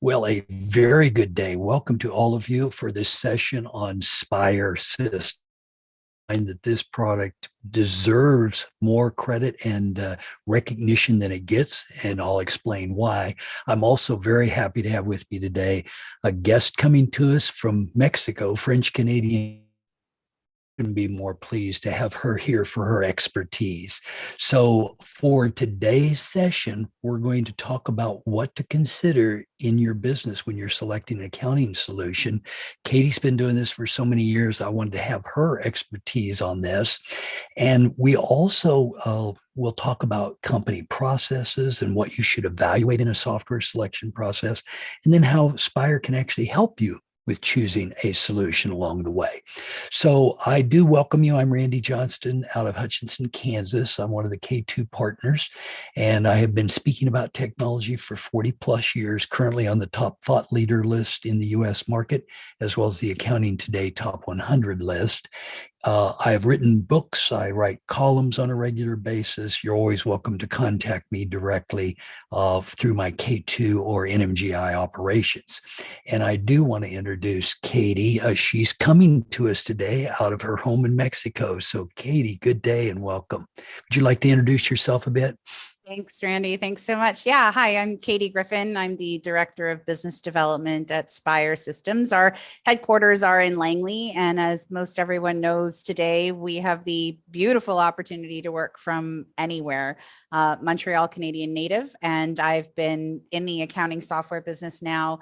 Well, a very good day. Welcome to all of you for this session on Spire System. That this product deserves more credit and recognition than it gets, and I'll explain why. I'm also very happy to have with me today a guest coming to us from Mexico, French Canadian. Couldn't be more pleased to have her here for her expertise. So, for today's session, we're going to talk about what to consider in your business when you're selecting an accounting solution. Katie's been doing this for so many years. I wanted to have her expertise on this. And we also will talk about company processes and what you should evaluate in a software selection process, and then how Spire can actually help you with choosing a solution along the way. So I do welcome you. I'm Randy Johnston out of Hutchinson, Kansas. I'm one of the K2 partners, and I have been speaking about technology for 40 plus years, currently on the top thought leader list in the US market, as well as the Accounting Today Top 100 list. I have written books. I write columns on a regular basis. You're always welcome to contact me directly through my K2 or NMGI operations. And I do want to introduce Katie. She's coming to us today out of her home in Mexico. So Katie, good day and welcome. Would you like to introduce yourself a bit? Thanks, Randy. Thanks so much. Yeah. Hi, I'm Katie Griffin. I'm the Director of Business Development at Spire Systems. Our headquarters are in Langley. And as most everyone knows today, we have the beautiful opportunity to work from anywhere. Montreal Canadian native. And I've been in the accounting software business now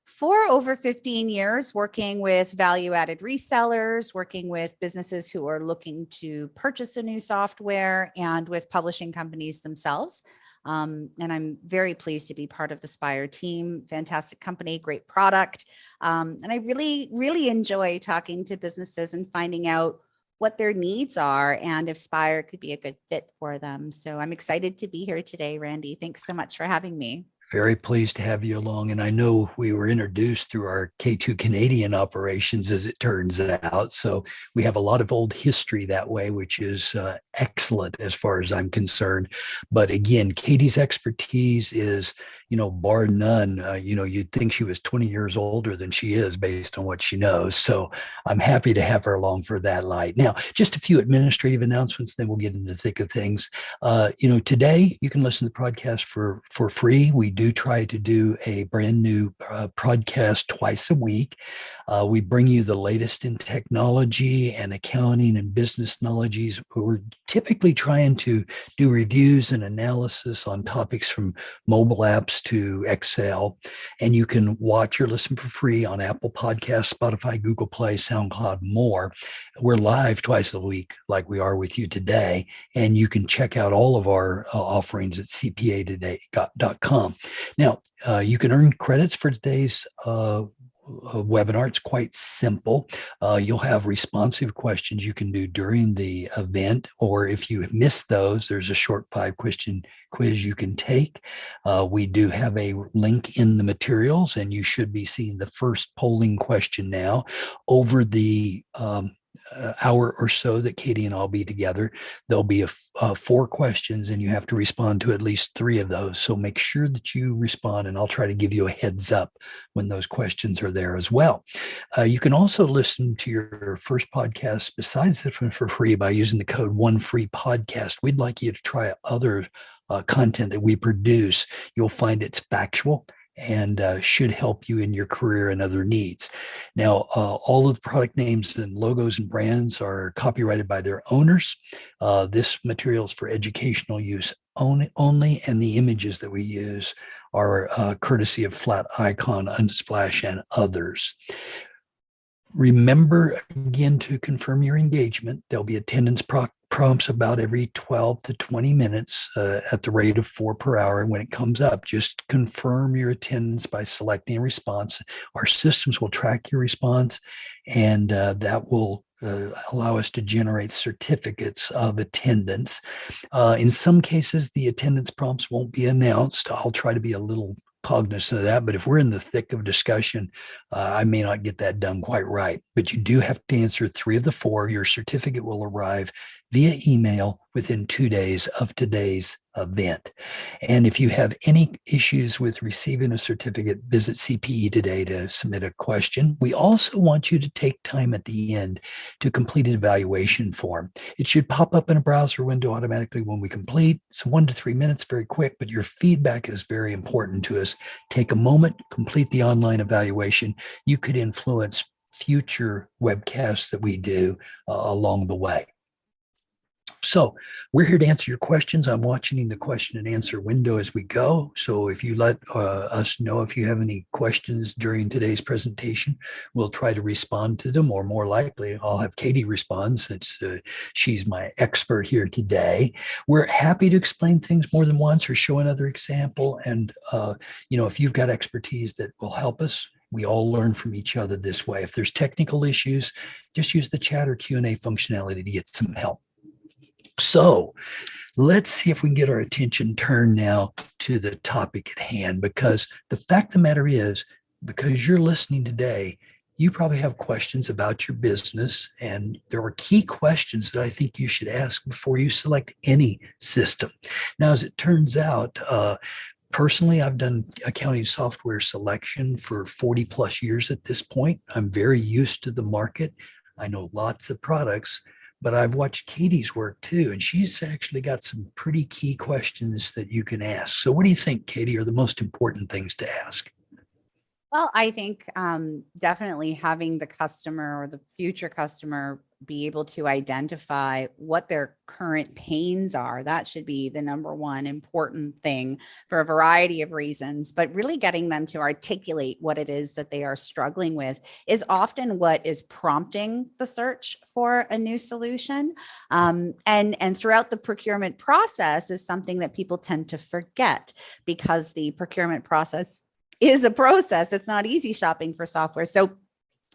for over 15 years, working with value-added resellers, working with businesses who are looking to purchase a new software, and with publishing companies themselves. And I'm very pleased to be part of the Spire team. Fantastic company, great product. And I really, really enjoy talking to businesses and finding out what their needs are and if Spire could be a good fit for them. So I'm excited to be here today, Randy. Thanks so much for having me. Very pleased to have you along. And I know we were introduced through our K2 Canadian operations, as it turns out. So we have a lot of old history that way, which is excellent as far as I'm concerned. But again, Katie's expertise is, bar none. You'd think she was 20 years older than she is based on what she knows. So I'm happy to have her along for that light. Now, just a few administrative announcements, then we'll get into the thick of things. Today you can listen to the podcast for free. We do try to do a brand new podcast twice a week. We bring you the latest in technology and accounting and business knowledge. We're typically trying to do reviews and analysis on topics from mobile apps to Excel. And you can watch or listen for free on Apple Podcasts, Spotify, Google Play, SoundCloud, more. We're live twice a week, like we are with you today. And you can check out all of our offerings at cpatoday.com. Now, you can earn credits for today's webinar. It's quite simple. You'll have responsive questions you can do during the event, or if you have missed those, there's a short 5-question quiz you can take. We do have a link in the materials, and you should be seeing the first polling question now. Over the hour or so that Katie and I'll be together, there'll be 4 questions, and you have to respond to at least 3 of those. So make sure that you respond, and I'll try to give you a heads up when those questions are there as well. You can also listen to your first podcast besides this one for free by using the code ONEFREEPODCAST. We'd like you to try other content that we produce. You'll find it's factual and should help you in your career and other needs. Now, all of the product names and logos and brands are copyrighted by their owners. This material is for educational use only, and the images that we use are courtesy of Flat Icon, Unsplash, and others. Remember, again, to confirm your engagement. There'll be attendance prompts about every 12 to 20 minutes at the rate of 4 per hour. And when it comes up, just confirm your attendance by selecting a response. Our systems will track your response, and that will allow us to generate certificates of attendance. In some cases, the attendance prompts won't be announced. I'll try to be a little cognizant of that, but if we're in the thick of discussion, I may not get that done quite right. But you do have to answer 3 of the 4. Your certificate will arrive via email within 2 days of today's event. And if you have any issues with receiving a certificate, visit CPE today to submit a question. We also want you to take time at the end to complete an evaluation form. It should pop up in a browser window automatically when we complete. It's 1 to 3 minutes, very quick, but your feedback is very important to us. Take a moment, complete the online evaluation. You could influence future webcasts that we do along the way. So we're here to answer your questions. I'm watching the question and answer window as we go. So if you let us know if you have any questions during today's presentation, we'll try to respond to them, or more likely I'll have Katie respond since she's my expert here today. We're happy to explain things more than once or show another example. And, if you've got expertise that will help us, we all learn from each other this way. If there's technical issues, just use the chat or Q&A functionality to get some help. So let's see if we can get our attention turned now to the topic at hand, because the fact of the matter is, because you're listening today, you probably have questions about your business, and there are key questions that I think you should ask before you select any system. Now, as it turns out, personally, I've done accounting software selection for 40 plus years at this point. I'm very used to the market. I know lots of products, but I've watched Katie's work too, and she's actually got some pretty key questions that you can ask. So what do you think, Katie, are the most important things to ask? Well, I think definitely having the customer or the future customer be able to identify what their current pains are. That should be the number one important thing for a variety of reasons, but really getting them to articulate what it is that they are struggling with is often what is prompting the search for a new solution. And throughout the procurement process is something that people tend to forget, because the procurement process is a process. It's not easy shopping for software. So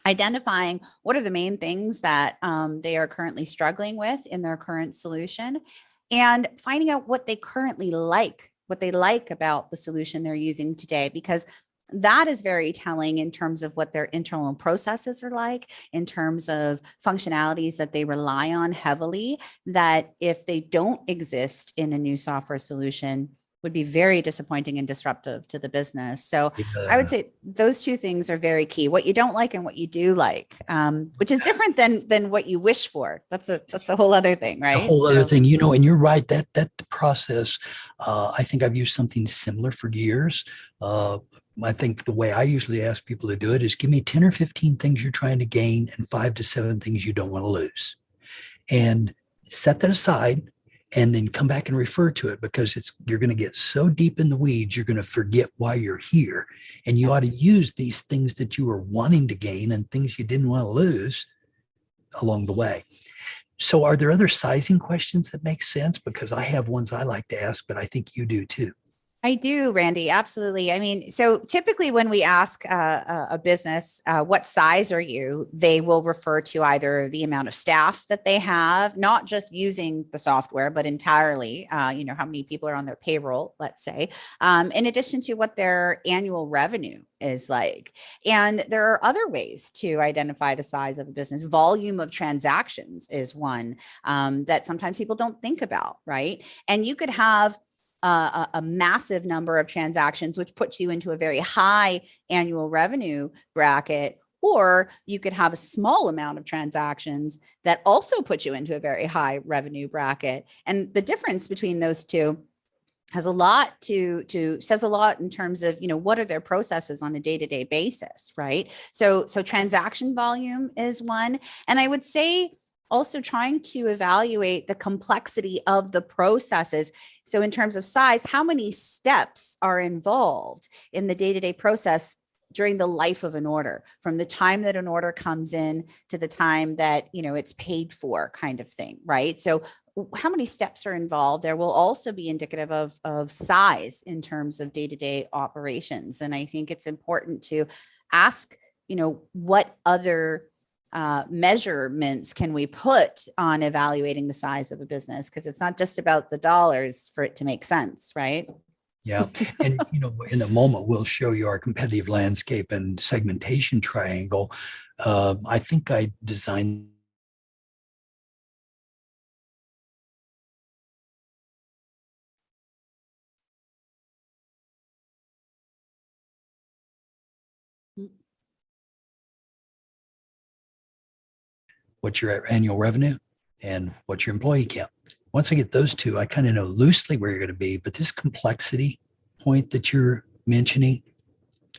identifying what are the main things that they are currently struggling with in their current solution, and finding out what they currently like, what they like about the solution they're using today, because that is very telling in terms of what their internal processes are like, in terms of functionalities that they rely on heavily, that if they don't exist in a new software solution, would be very disappointing and disruptive to the business. So I would say those two things are very key: what you don't like and what you do like, which is different than what you wish for. That's a whole other thing, right? A whole other thing, and you're right, that process, I think I've used something similar for years. I think the way I usually ask people to do it is give me 10 or 15 things you're trying to gain and 5 to 7 things you don't want to lose, and set that aside, and then come back and refer to it, because you're going to get so deep in the weeds, you're going to forget why you're here. And you ought to use these things that you are wanting to gain and things you didn't want to lose along the way. So are there other sizing questions that make sense? Because I have ones I like to ask, but I think you do too. I do, Randy. Absolutely. I mean, so typically when we ask a business, what size are you, they will refer to either the amount of staff that they have, not just using the software, but entirely, how many people are on their payroll, let's say, in addition to what their annual revenue is like. And there are other ways to identify the size of a business. Volume of transactions is one that sometimes people don't think about, right? And you could have a massive number of transactions, which puts you into a very high annual revenue bracket, or you could have a small amount of transactions that also put you into a very high revenue bracket. And the difference between those two has a lot says a lot in terms of, what are their processes on a day-to-day basis, right? So transaction volume is one. And I would say also trying to evaluate the complexity of the processes. So in terms of size, how many steps are involved in the day-to-day process during the life of an order, from the time that an order comes in to the time that, it's paid for, kind of thing, right? So how many steps are involved there will also be indicative of size in terms of day-to-day operations. And I think it's important to ask, what other measurements can we put on evaluating the size of a business? Because it's not just about the dollars for it to make sense, right? Yeah. And, in a moment, we'll show you our competitive landscape and segmentation triangle. I think I designed What's your annual revenue and what's your employee count? Once I get those two, I kind of know loosely where you're going to be. But this complexity point that you're mentioning,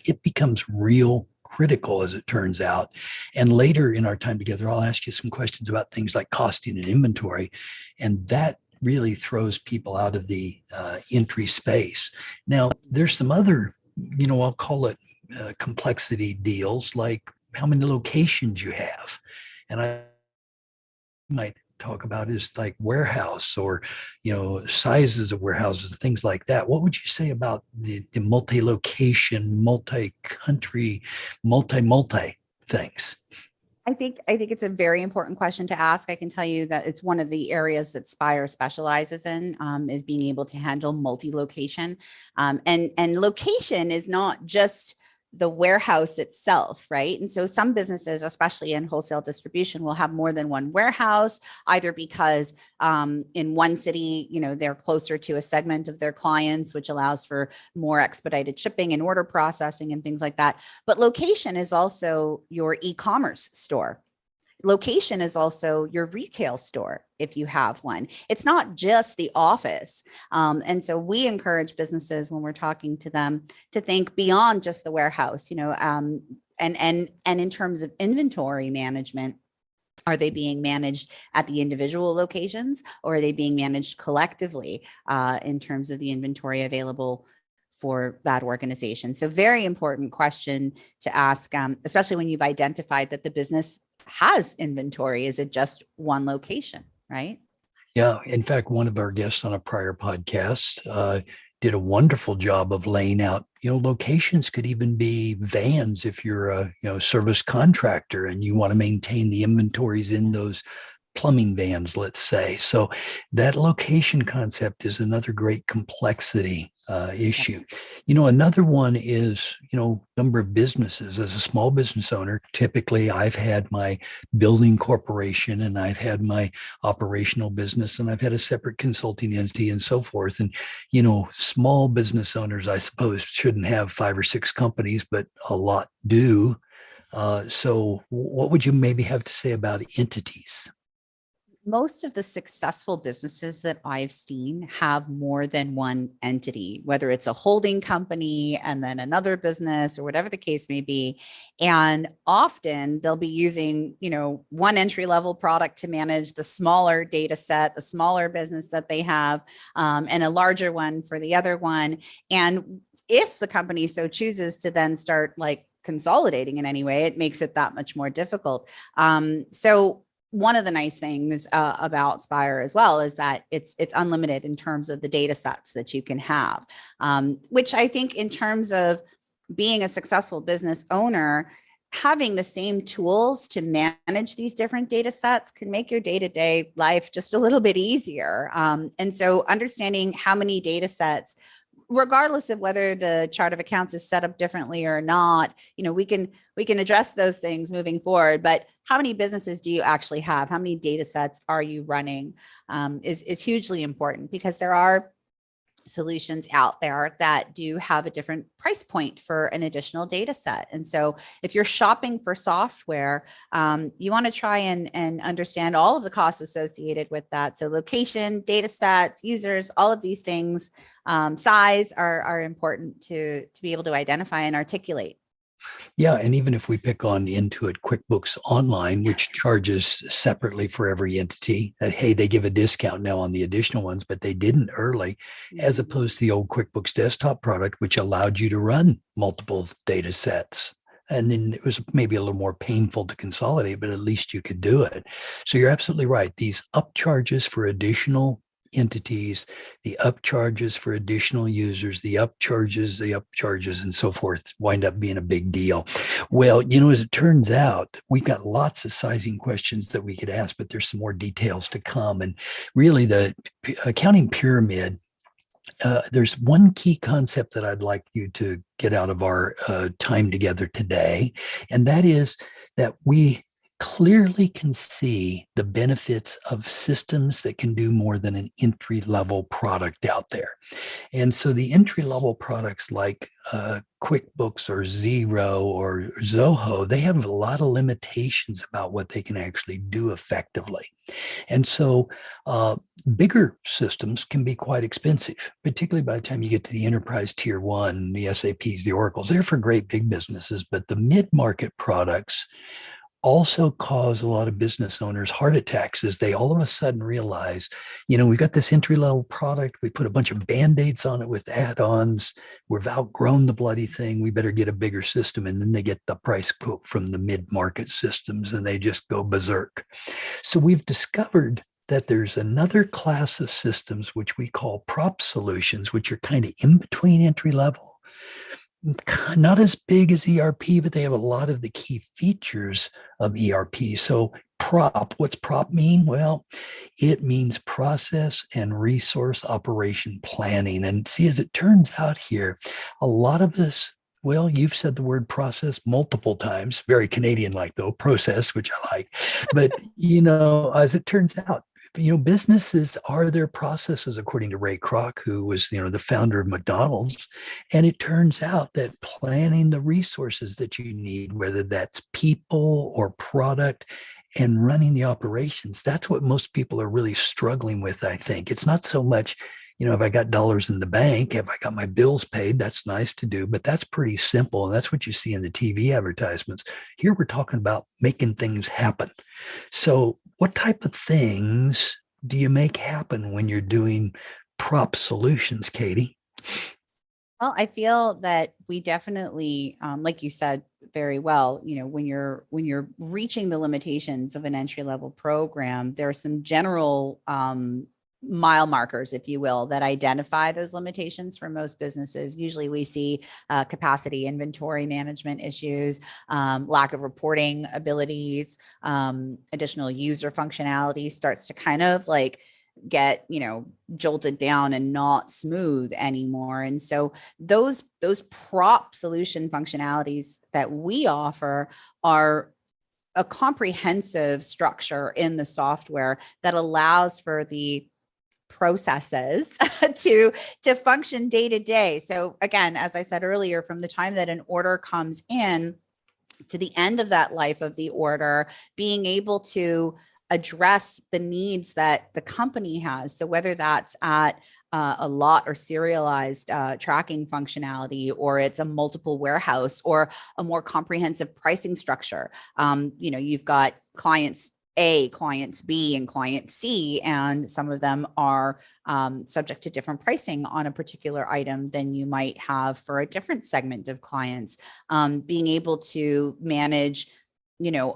it becomes real critical as it turns out. And later in our time together, I'll ask you some questions about things like costing and inventory. And that really throws people out of the entry space. Now, there's some other, I'll call it complexity deals, like how many locations you have. And I might talk about is like warehouse or sizes of warehouses, things like that. What would you say about the multi-location, multi-country, multi things? I think it's a very important question to ask. I can tell you that it's one of the areas that Spire specializes in, is being able to handle multi-location. And location is not just the warehouse itself, right? And so some businesses, especially in wholesale distribution, will have more than one warehouse, either because in one city, they're closer to a segment of their clients, which allows for more expedited shipping and order processing and things like that. But location is also your e-commerce store. Location is also your retail store if you have one. It's not just the office. And so we encourage businesses when we're talking to them to think beyond just the warehouse, and in terms of inventory management. Are they being managed at the individual locations, or are they being managed collectively in terms of the inventory available for that organization? So very important question to ask, especially when you've identified that the business has inventory. Is it just one location, right? Yeah. In fact, one of our guests on a prior podcast did a wonderful job of laying out, locations could even be vans if you're a, service contractor and you want to maintain the inventories in those plumbing vans, let's say. So that location concept is another great complexity issue. Another one is, number of businesses. As a small business owner, typically I've had my building corporation and I've had my operational business and I've had a separate consulting entity and so forth. And, small business owners, I suppose, shouldn't have 5 or 6 companies, but a lot do. So what would you maybe have to say about entities? Most of the successful businesses that I've seen have more than one entity, whether it's a holding company and then another business or whatever the case may be. And often they'll be using, one entry level product to manage the smaller data set, the smaller business that they have, and a larger one for the other one. And if the company so chooses to then start like consolidating in any way, it makes it that much more difficult. So one of the nice things about Spire as well is that it's unlimited in terms of the data sets that you can have, which I think in terms of being a successful business owner, having the same tools to manage these different data sets can make your day-to-day life just a little bit easier. And so understanding how many data sets, regardless of whether the chart of accounts is set up differently or not, we can address those things moving forward. But how many businesses do you actually have? How many data sets are you running is hugely important, because there are solutions out there that do have a different price point for an additional data set. And so if you're shopping for software, you want to try and understand all of the costs associated with that. So location, data sets, users, all of these things, size are important to be able to identify and articulate. Yeah. And even if we pick on Intuit QuickBooks Online, which charges separately for every entity, that, hey, they give a discount now on the additional ones, but they didn't early, as opposed to the old QuickBooks Desktop product, which allowed you to run multiple data sets. And then it was maybe a little more painful to consolidate, but at least you could do it. So you're absolutely right. These upcharges for additional entities, the upcharges for additional users, the upcharges, and so forth wind up being a big deal. Well, as it turns out, we've got lots of sizing questions that we could ask, but there's some more details to come. And really, the accounting pyramid, there's one key concept that I'd like you to get out of our time together today, and that is that we clearly can see the benefits of systems that can do more than an entry level product out there. And so the entry level products like QuickBooks or Xero or Zoho, they have a lot of limitations about what they can actually do effectively. And so bigger systems can be quite expensive, particularly by the time you get to the enterprise tier one, the SAPs, the Oracles. They're for great big businesses, but the mid-market products also cause a lot of business owners heart attacks as they all of a sudden realize, we got this entry level product. We put a bunch of band-aids on it with add-ons. We've outgrown the bloody thing. We better get a bigger system. And then they get the price quote from the mid-market systems and they just go berserk. So we've discovered that there's another class of systems, which we call prop solutions, which are kind of in between entry level, not as big as ERP, but they have a lot of the key features of ERP. So what's prop mean? Well, it means process and resource operation planning. And see, as it turns out here, a lot of this, well, you've said the word process multiple times, very Canadian-like though, process, which I like. But, as it turns out, businesses are their processes, according to Ray Kroc, who was, the founder of McDonald's. And it turns out that planning the resources that you need, whether that's people or product, and running the operations, that's what most people are really struggling with, I think. It's not so much, have I got dollars in the bank? Have I got my bills paid? That's nice to do, but that's pretty simple. And that's what you see in the TV advertisements. Here we're talking about making things happen. So what type of things do you make happen when you're doing prop solutions, Katie? Well, I feel that we definitely, like you said very well, when you're reaching the limitations of an entry level program, there are some general mile markers, if you will, that identify those limitations for most businesses. Usually we see capacity, inventory management issues, lack of reporting abilities, additional user functionality starts to kind of like get, jolted down and not smooth anymore. And so those prop solution functionalities that we offer are a comprehensive structure in the software that allows for the processes to function day to day. So again, as I said earlier, from the time that an order comes in to the end of that life of the order, being able to address the needs that the company has. So whether that's at a lot or serialized tracking functionality, or it's a multiple warehouse, or a more comprehensive pricing structure. You've got clients A, clients B, and client C, and some of them are subject to different pricing on a particular item than you might have for a different segment of clients. Being able to manage,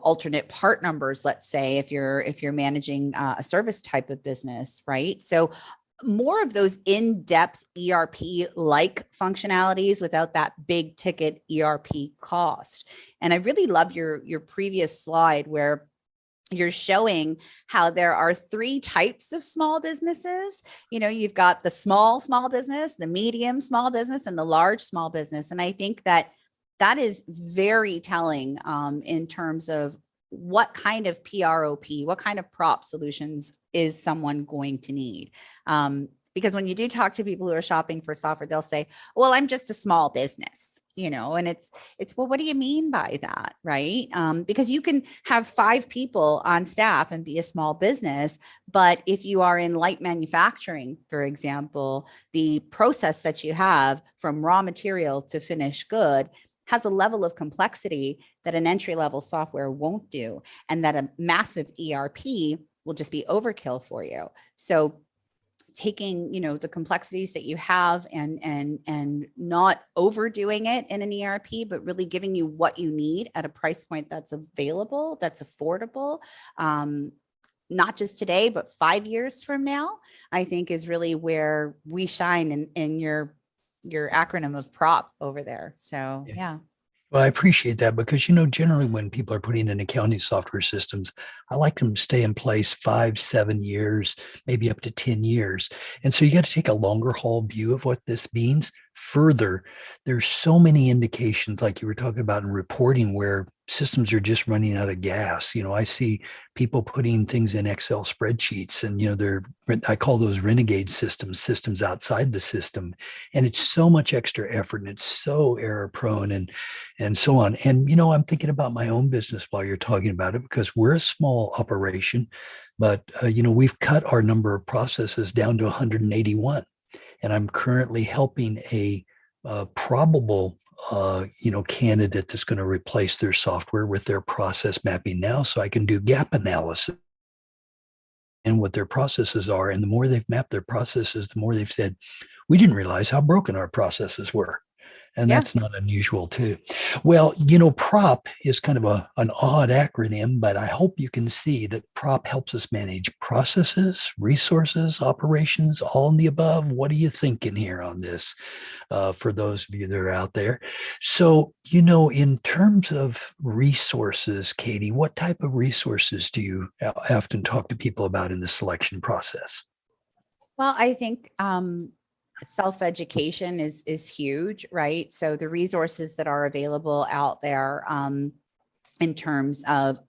alternate part numbers, let's say, if you're managing a service type of business, right? So more of those in-depth ERP-like functionalities without that big ticket ERP cost. And I really love your previous slide where you're showing how there are three types of small businesses. You've got the small business, the medium small business, and the large small business. And I think that is very telling in terms of what kind of PROP, what kind of prop solutions is someone going to need? Because when you do talk to people who are shopping for software, they'll say, well, I'm just a small business, and it's, well, what do you mean by that? Right. Because you can have 5 people on staff and be a small business. But if you are in light manufacturing, for example, the process that you have from raw material to finished good has a level of complexity that an entry-level software won't do, and that a massive ERP will just be overkill for you. So taking, the complexities that you have and not overdoing it in an ERP, but really giving you what you need at a price point that's available, that's affordable, not just today, but 5 years from now, I think is really where we shine in your acronym of prop over there. So, yeah. Well, I appreciate that because, generally when people are putting in accounting software systems, I like them to stay in place 5, 7 years, maybe up to 10 years. And so you got to take a longer haul view of what this means. Further, there's so many indications, like you were talking about in reporting, where systems are just running out of gas. I see people putting things in Excel spreadsheets, and I call those renegade systems outside the system, and it's so much extra effort, and it's so error prone, and so on. And I'm thinking about my own business while you're talking about it, because we're a small operation, but we've cut our number of processes down to 181. And I'm currently helping a probable candidate that's going to replace their software with their process mapping now, so I can do gap analysis and what their processes are. And the more they've mapped their processes, the more they've said, we didn't realize how broken our processes were. And Yeah. that's not unusual too. Well, PROP is kind of an odd acronym, but I hope you can see that PROP helps us manage processes, resources, operations, all in the above. What are you thinking here on this for those of you that are out there? So, in terms of resources, Katie, what type of resources do you often talk to people about in the selection process? Well, I think self-education is huge, right? So the resources that are available out there in terms of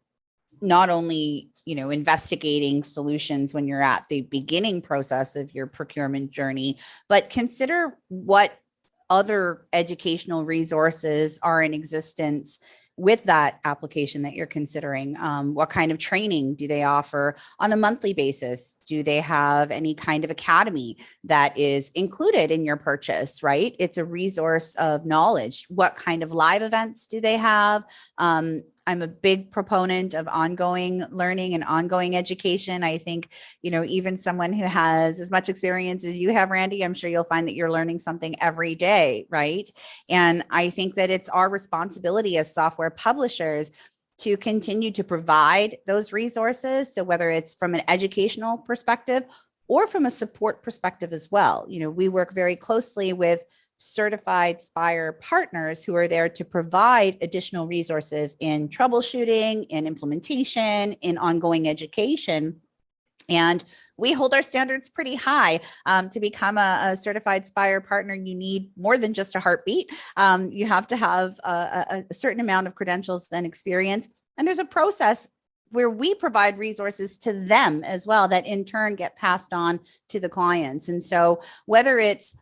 not only investigating solutions when you're at the beginning process of your procurement journey, but consider what other educational resources are in existence with that application that you're considering. What kind of training do they offer on a monthly basis? Do they have any kind of academy that is included in your purchase, right? It's a resource of knowledge. What kind of live events do they have? I'm a big proponent of ongoing learning and ongoing education. I think, even someone who has as much experience as you have, Randy, I'm sure you'll find that you're learning something every day, right? And I think that it's our responsibility as software publishers to continue to provide those resources. So whether it's from an educational perspective or from a support perspective as well, we work very closely with certified Spire partners who are there to provide additional resources in troubleshooting, in implementation, in ongoing education. And we hold our standards pretty high. To become a certified Spire partner, you need more than just a heartbeat. You have to have a certain amount of credentials and experience. And there's a process where we provide resources to them as well that in turn get passed on to the clients. And so whether it's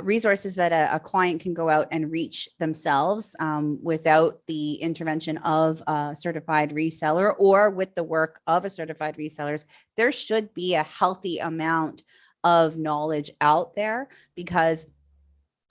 resources that a client can go out and reach themselves without the intervention of a certified reseller, or with the work of a certified resellers, there should be a healthy amount of knowledge out there, because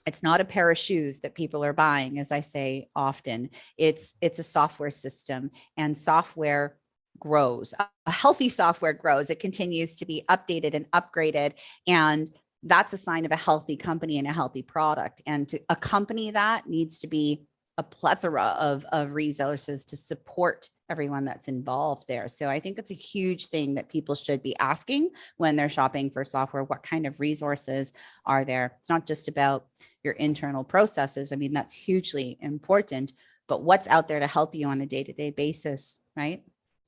it's not a pair of shoes that people are buying, as I say often. It's a software system, and software grows. A healthy software grows. It continues to be updated and upgraded, and that's a sign of a healthy company and a healthy product. And to accompany that needs to be a plethora of resources to support everyone that's involved there. So I think it's a huge thing that people should be asking when they're shopping for software. What kind of resources are there? It's not just about your internal processes. I mean, that's hugely important, but what's out there to help you on a day-to-day basis, right?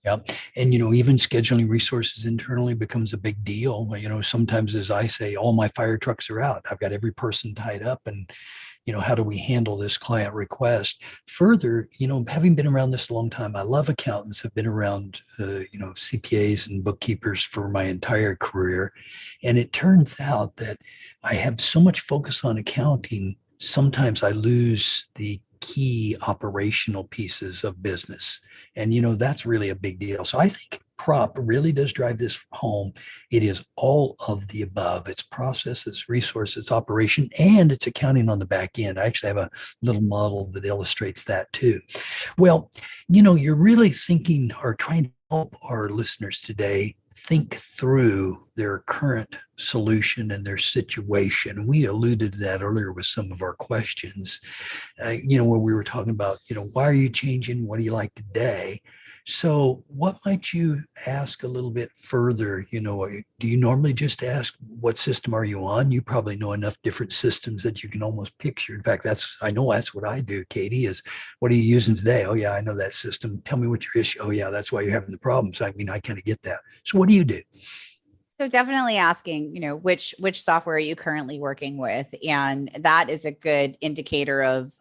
Yeah. And, even scheduling resources internally becomes a big deal. Sometimes, as I say, all my fire trucks are out. I've got every person tied up, and, how do we handle this client request? Further, having been around this a long time, I love accountants, have been around, CPAs and bookkeepers for my entire career. And it turns out that I have so much focus on accounting, sometimes I lose the key operational pieces of business. And, that's really a big deal. So I think PROP really does drive this home. It is all of the above. It's process, it's resource, it's operation, and it's accounting on the back end. I actually have a little model that illustrates that too. Well, you're really thinking or trying to help our listeners today think through their current solution and their situation. We alluded to that earlier with some of our questions, when we were talking about, why are you changing? What do you like today? So what might you ask a little bit further? Do you normally just ask, what system are you on? You probably know enough different systems that you can almost picture. In fact, I know that's what I do, Katie, is what are you using today? Oh yeah, I know that system. Tell me what your issue. Oh yeah, that's why you're having the problems. I mean, I kind of get that. So what do you do? So definitely asking, which software are you currently working with? And that is a good indicator of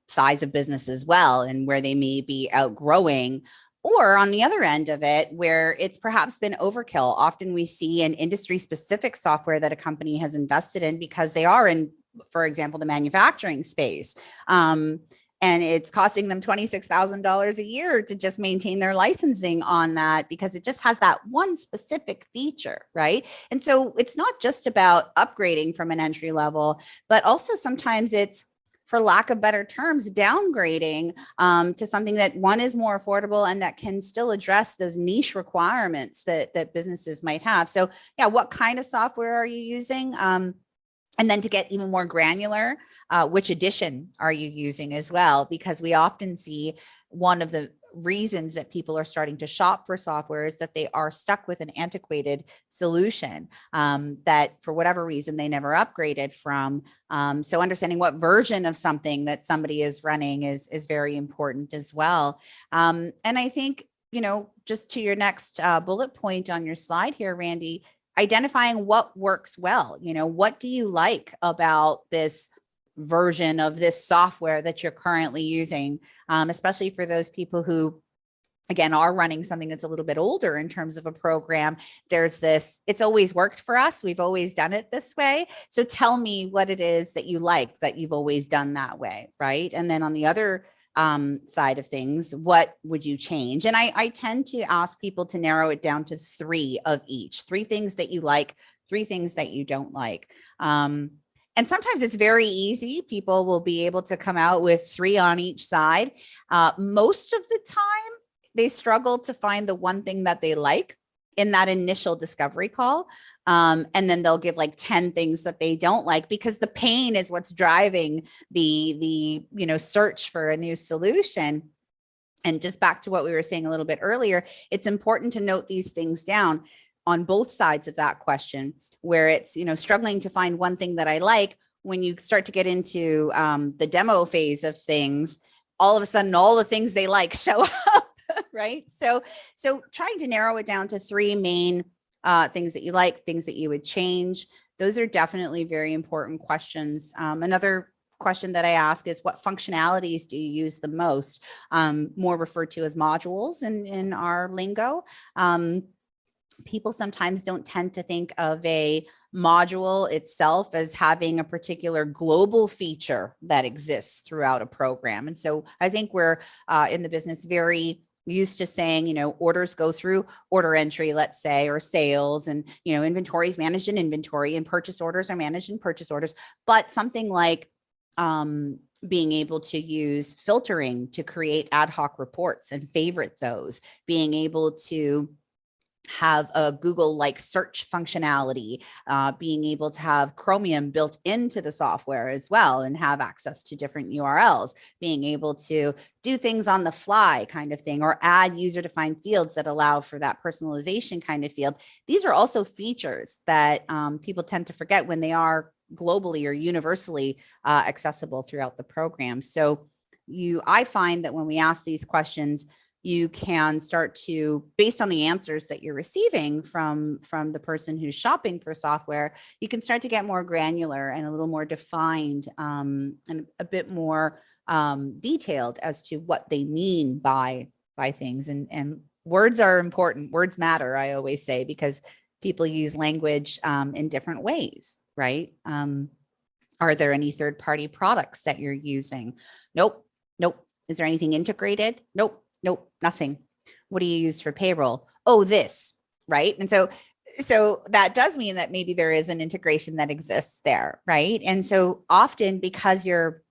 size of business as well, and where they may be outgrowing. Or on the other end of it, where it's perhaps been overkill. Often we see an industry specific software that a company has invested in because they are in, for example, the manufacturing space. And it's costing them $26,000 a year to just maintain their licensing on that because it just has that one specific feature, right? And so it's not just about upgrading from an entry level, but also sometimes it's, for lack of better terms, downgrading to something that, one, is more affordable and that can still address those niche requirements that businesses might have. So yeah, what kind of software are you using? And then to get even more granular, which edition are you using as well? Because we often see one of the reasons that people are starting to shop for software is that they are stuck with an antiquated solution that for whatever reason they never upgraded from. So understanding what version of something that somebody is running is very important as well. And I think, just to your next bullet point on your slide here, Randy, identifying what works well. What do you like about this version of this software that you're currently using, especially for those people who, again, are running something that's a little bit older in terms of a program. There's this, it's always worked for us. We've always done it this way. So tell me what it is that you like that you've always done that way, right? And then on the other side of things, what would you change? And I tend to ask people to narrow it down to three of each, three things that you like, three things that you don't like. And sometimes it's very easy. People will be able to come out with three on each side. Most of the time, they struggle to find the one thing that they like in that initial discovery call. And then they'll give like 10 things that they don't like, because the pain is what's driving the search for a new solution. And just back to what we were saying a little bit earlier, it's important to note these things down on both sides of that question, where it's, struggling to find one thing that I like. When you start to get into the demo phase of things, all of a sudden, all the things they like show up. Right. So trying to narrow it down to three main things that you like, things that you would change. Those are definitely very important questions. Another question that I ask is, what functionalities do you use the most? More referred to as modules in our lingo. People sometimes don't tend to think of a module itself as having a particular global feature that exists throughout a program. And so I think we're in the business very used to saying, orders go through order entry, let's say, or sales, and, inventory is managed in inventory, and purchase orders are managed in purchase orders. But something like being able to use filtering to create ad hoc reports and favorite those, being able to have a Google-like search functionality, being able to have Chromium built into the software as well and have access to different URLs, being able to do things on the fly kind of thing, or add user-defined fields that allow for that personalization kind of field. These are also features that people tend to forget when they are globally or universally accessible throughout the program. So I find that when we ask these questions, you can start to, based on the answers that you're receiving from the person who's shopping for software, you can start to get more granular and a little more defined and a bit more detailed as to what they mean by things. And words are important. Words matter, I always say, because people use language in different ways, right? Are there any third-party products that you're using? Nope. Is there anything integrated? Nope, nothing. What do you use for payroll? Oh, this, right? And so that does mean that maybe there is an integration that exists there, right? And so often, because you're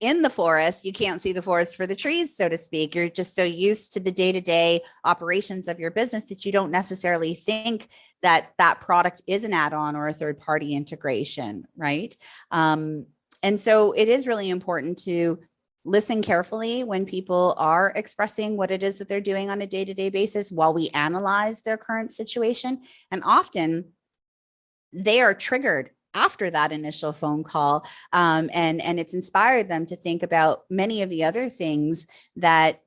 in the forest, you can't see the forest for the trees, so to speak. You're just so used to the day-to-day operations of your business that you don't necessarily think that product is an add-on or a third-party integration, right? And so it is really important to listen carefully when people are expressing what it is that they're doing on a day-to-day basis while we analyze their current situation. And often they are triggered after that initial phone call. And it's inspired them to think about many of the other things that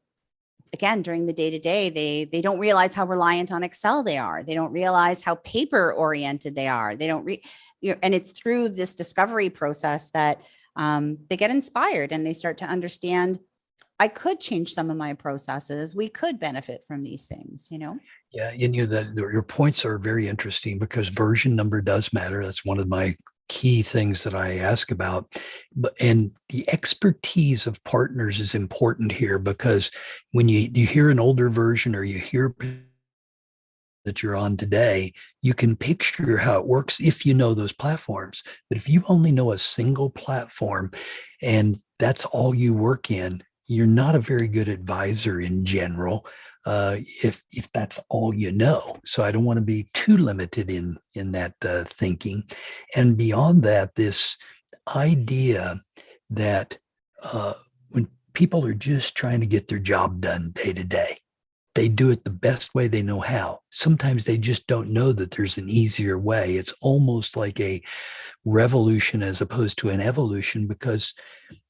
again, during the day-to-day, they don't realize how reliant on Excel they are. They don't realize how paper oriented they are. They don't and it's through this discovery process that they get inspired and they start to understand, I could change some of my processes. We could benefit from these things, Yeah, and your points are very interesting because version number does matter. That's one of my key things that I ask about. And the expertise of partners is important here, because when you hear an older version or you hear that you're on today, you can picture how it works if you know those platforms. But if you only know a single platform and that's all you work in, you're not a very good advisor in general, if that's all you know. So I don't want to be too limited in that thinking. And beyond that, this idea that when people are just trying to get their job done day to day, they do it the best way they know how. Sometimes they just don't know that there's an easier way. It's almost like a revolution as opposed to an evolution, because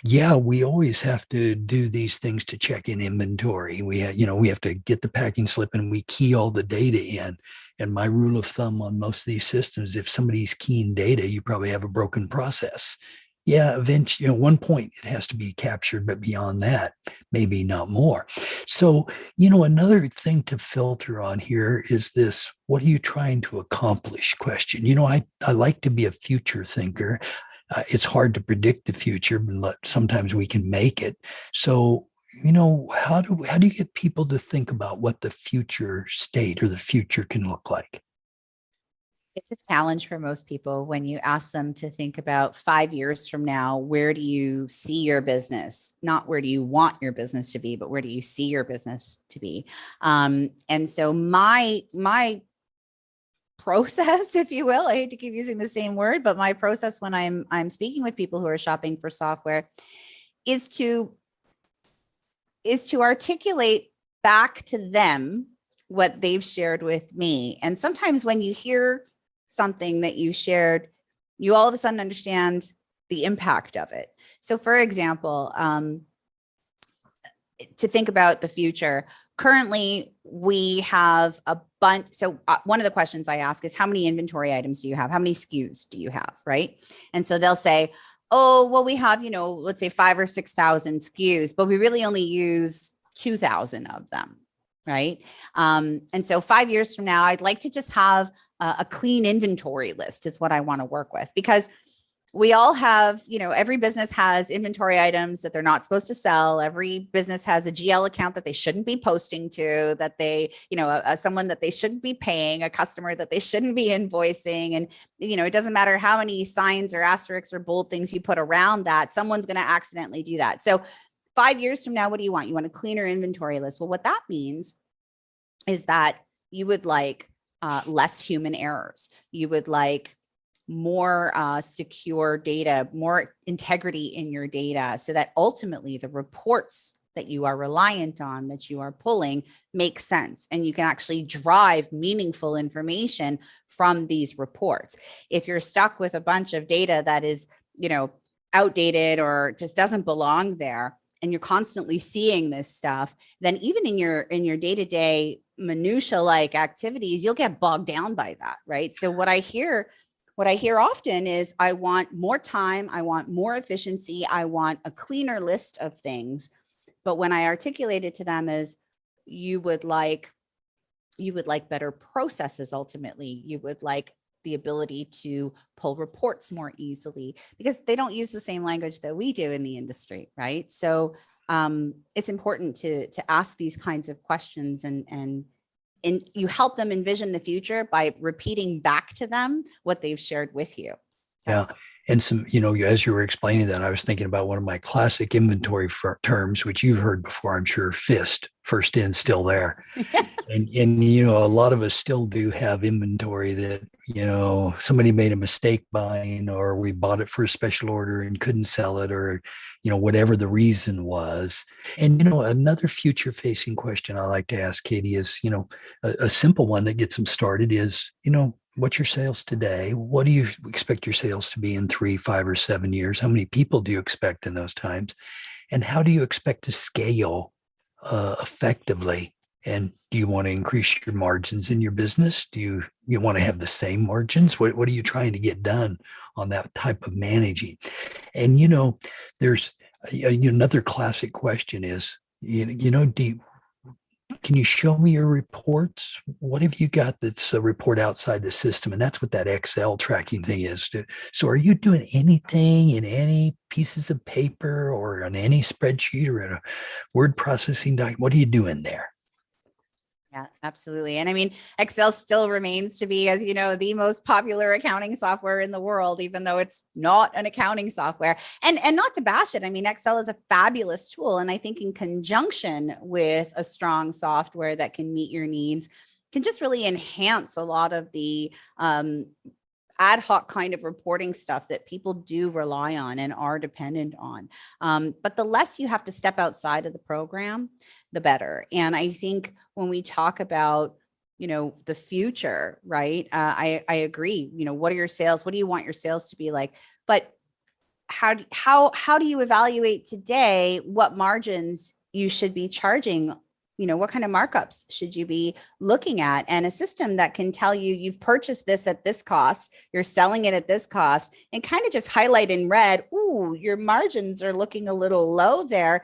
we always have to do these things to check in inventory. We have to get the packing slip and we key all the data in. And my rule of thumb on most of these systems, if somebody's keying data, you probably have a broken process. Eventually, one point it has to be captured, but beyond that, maybe not more. So, another thing to filter on here is this: what are you trying to accomplish question? I like to be a future thinker. It's hard to predict the future, but sometimes we can make it. So, how do you get people to think about what the future state or the future can look like? It's a challenge for most people when you ask them to think about 5 years from now, where do you see your business? Not where do you want your business to be, but where do you see your business to be? And so my process, if you will, I hate to keep using the same word, but my process when I'm speaking with people who are shopping for software is to articulate back to them what they've shared with me. And sometimes when you hear something that you shared, you all of a sudden understand the impact of it. So for example, to think about the future, currently we have a bunch. So one of the questions I ask is, how many inventory items do you have? How many SKUs do you have? Right. And so they'll say, oh, well, we have, let's say 5,000 or 6,000 SKUs, but we really only use 2,000 of them. Right. And so 5 years from now, I'd like to just have a clean inventory list is what I want to work with, because we all have, every business has inventory items that they're not supposed to sell. Every business has a GL account that they shouldn't be posting to, that they, someone that they shouldn't be paying, a customer that they shouldn't be invoicing. And, it doesn't matter how many signs or asterisks or bold things you put around that, someone's going to accidentally do that. So 5 years from now, what do you want? You want a cleaner inventory list. Well, what that means is that you would like less human errors. You would like more secure data, more integrity in your data, so that ultimately the reports that you are reliant on, that you are pulling, make sense. And you can actually drive meaningful information from these reports. If you're stuck with a bunch of data that is, outdated or just doesn't belong there, and you're constantly seeing this stuff, then even in your day-to-day minutia like activities, you'll get bogged down by that, right? So what I hear often is, I want more time, I want more efficiency, I want a cleaner list of things. But when I articulate it to them as, you would like better processes, ultimately, you would like the ability to pull reports more easily, because they don't use the same language that we do in the industry, right? So it's important to ask these kinds of questions, and you help them envision the future by repeating back to them what they've shared with you. And some, as you were explaining that, I was thinking about one of my classic inventory terms, which you've heard before, I'm sure: FIST, first in, still there. And a lot of us still do have inventory that, somebody made a mistake buying, or we bought it for a special order and couldn't sell it, or, whatever the reason was. And, another future facing question I like to ask, Katie, is, a simple one that gets them started is, what's your sales today? What do you expect your sales to be in 3, 5, or 7 years? How many people do you expect in those times? And how do you expect to scale effectively? And do you want to increase your margins in your business? Do you want to have the same margins? What are you trying to get done on that type of managing? And there's another classic question is, can you show me your reports? What have you got that's a report outside the system? And that's what that Excel tracking thing is. So are you doing anything in any pieces of paper or on any spreadsheet or in a word processing document? What are you doing there? Yeah, absolutely. And I mean, Excel still remains to be, as you know, the most popular accounting software in the world, even though it's not an accounting software. And not to bash it, I mean, Excel is a fabulous tool. And I think in conjunction with a strong software that can meet your needs, can just really enhance a lot of the ad hoc kind of reporting stuff that people do rely on and are dependent on. But the less you have to step outside of the program, the better. And I think when we talk about, the future, right? I agree. What are your sales? What do you want your sales to be like? But how do you evaluate today what margins you should be charging? What kind of markups should you be looking at? And a system that can tell you you've purchased this at this cost, you're selling it at this cost, and kind of just highlight in red, ooh, your margins are looking a little low there.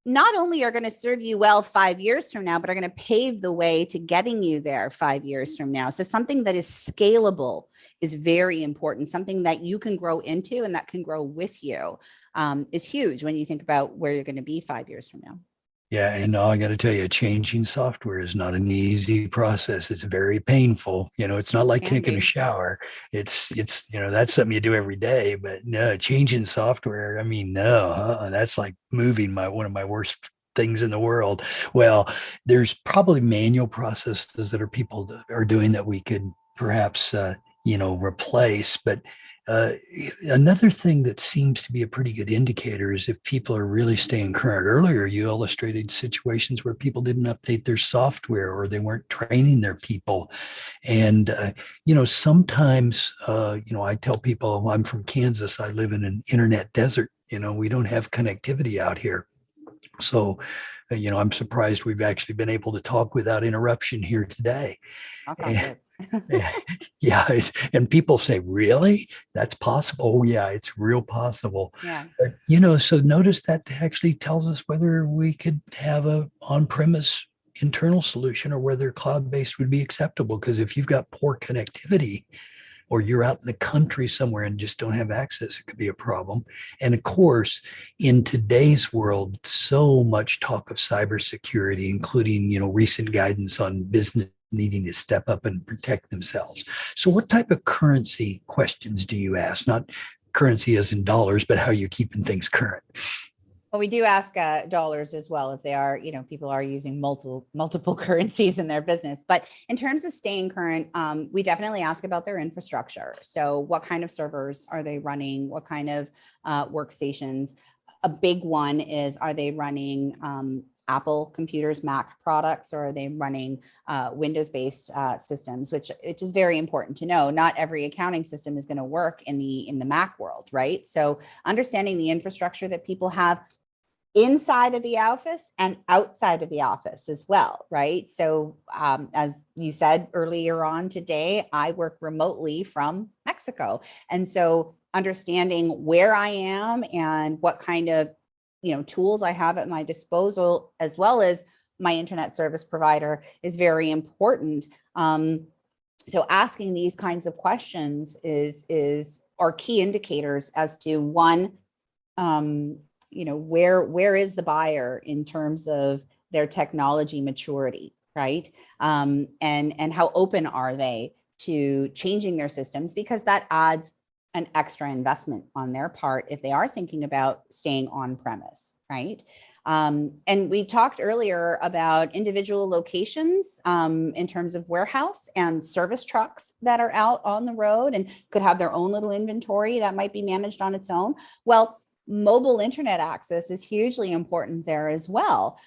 Not only are going to serve you well 5 years from now, but are going to pave the way to getting you there 5 years from now. So something that is scalable is very important. Something that you can grow into and that can grow with you is huge when you think about where you're going to be 5 years from now. Yeah, and I got to tell you, changing software is not an easy process. It's very painful. It's not like taking a shower. It's that's something you do every day. But no, changing software. I mean, no, that's like moving one of my worst things in the world. Well, there's probably manual processes that people are doing that we could perhaps replace, but another thing that seems to be a pretty good indicator is if people are really staying current. Earlier, you illustrated situations where people didn't update their software or they weren't training their people. And, sometimes, I tell people I'm from Kansas. I live in an internet desert. We don't have connectivity out here. So, I'm surprised we've actually been able to talk without interruption here today. Yeah. And people say, really? That's possible? Oh, yeah, it's real possible. Yeah. But, so notice that actually tells us whether we could have a on-premise internal solution or whether cloud-based would be acceptable. Because if you've got poor connectivity, or you're out in the country somewhere and just don't have access, it could be a problem. And of course, in today's world, so much talk of cybersecurity, including, recent guidance on business needing to step up and protect themselves. So what type of currency questions do you ask? Not currency as in dollars, but how you're keeping things current. Well, we do ask dollars as well if they are, people are using multiple currencies in their business. But in terms of staying current, we definitely ask about their infrastructure. So what kind of servers are they running? What kind of workstations? A big one is, are they running Apple computers, Mac products, or are they running Windows-based systems, which is very important to know. Not every accounting system is going to work in the Mac world, right? So understanding the infrastructure that people have inside of the office and outside of the office as well, right? So as you said earlier on today, I work remotely from Mexico. And so understanding where I am and what kind of tools I have at my disposal, as well as my internet service provider, is very important. So asking these kinds of questions are key indicators as to one, where is the buyer in terms of their technology maturity, right? And how open are they to changing their systems, because that adds an extra investment on their part if they are thinking about staying on premise, right? And we talked earlier about individual locations in terms of warehouse and service trucks that are out on the road and could have their own little inventory that might be managed on its own. Well, mobile internet access is hugely important there as well.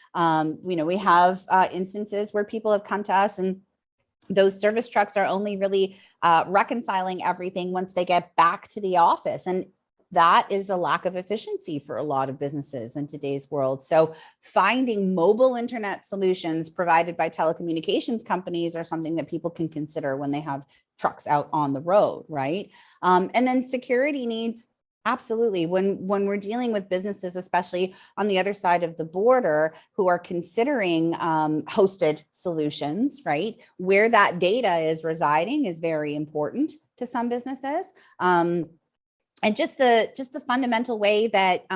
We have instances where people have come to us and those service trucks are only really reconciling everything once they get back to the office. And that is a lack of efficiency for a lot of businesses in today's world. So finding mobile internet solutions provided by telecommunications companies are something that people can consider when they have trucks out on the road, right? And then security needs, absolutely. When we're dealing with businesses, especially on the other side of the border, who are considering hosted solutions, right? Where that data is residing is very important to some businesses. And just the fundamental way that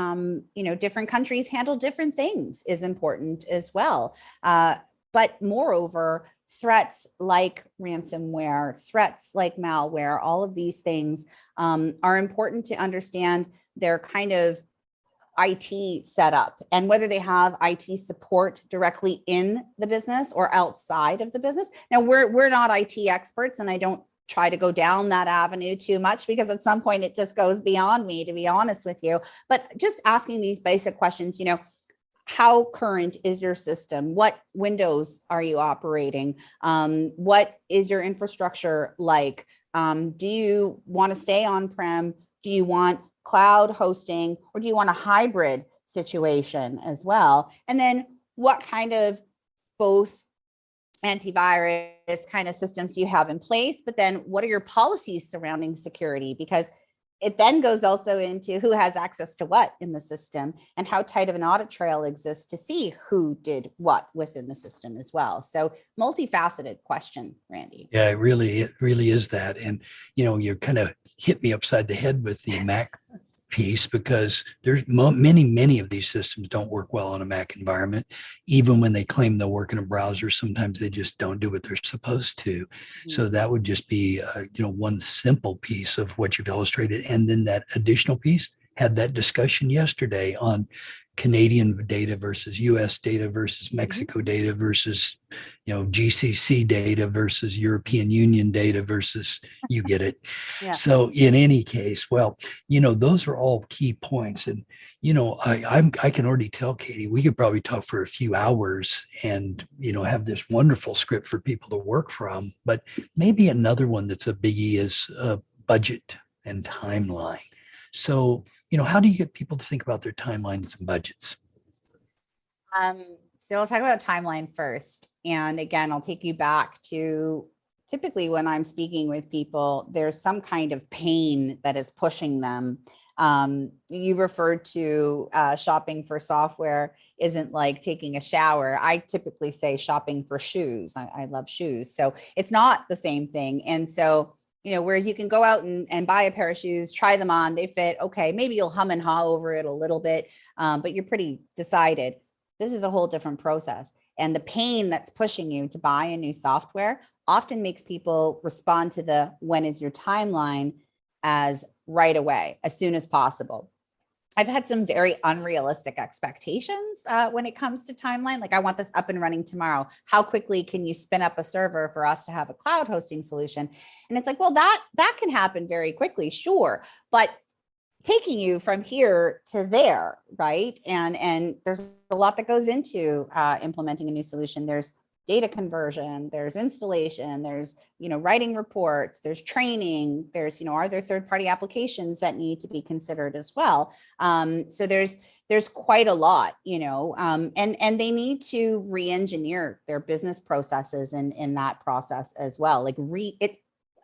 different countries handle different things is important as well. But moreover, threats like ransomware, threats like malware, all of these things are important to understand their kind of IT setup and whether they have IT support directly in the business or outside of the business. Now, we're not IT experts, and I don't try to go down that avenue too much, because at some point it just goes beyond me, to be honest with you. But just asking these basic questions, how current is your system? What Windows are you operating? What is your infrastructure like? Do you want to stay on-prem? Do you want cloud hosting, or do you want a hybrid situation as well? And then what kind of both antivirus kind of systems do you have in place? But then what are your policies surrounding security? Because it then goes also into who has access to what in the system, and how tight of an audit trail exists to see who did what within the system as well. So multifaceted question, Randy. Yeah, it really is that. And, you kind of hit me upside the head with the Mac piece, because there's many of these systems don't work well on a Mac environment. Even when they claim they'll work in a browser, sometimes they just don't do what they're supposed to. Mm-hmm. So that would just be one simple piece of what you've illustrated. And then that additional piece, had that discussion yesterday on Canadian data versus US data versus Mexico data versus, GCC data versus European Union data versus, you get it. Yeah. So in any case, well, those are all key points. And, I can already tell, Katie, we could probably talk for a few hours and, have this wonderful script for people to work from. But maybe another one that's a biggie is budget and timeline. So, how do you get people to think about their timelines and budgets? So I'll talk about timeline first. And again, I'll take you back to typically when I'm speaking with people, there's some kind of pain that is pushing them. You referred to shopping for software isn't like taking a shower. I typically say shopping for shoes. I love shoes. So it's not the same thing. And so whereas you can go out and buy a pair of shoes, try them on, they fit. Okay, maybe you'll hum and haw over it a little bit, but you're pretty decided. This is a whole different process. And the pain that's pushing you to buy a new software often makes people respond to the when is your timeline as right away, as soon as possible. I've had some very unrealistic expectations when it comes to timeline. Like, I want this up and running tomorrow. How quickly can you spin up a server for us to have a cloud hosting solution? And it's like, well, that can happen very quickly, sure. But taking you from here to there, right? And there's a lot that goes into implementing a new solution. There's data conversion, there's installation, there's, writing reports, there's training, there's, are there third-party applications that need to be considered as well? So there's quite a lot, and they need to re-engineer their business processes in that process as well. Like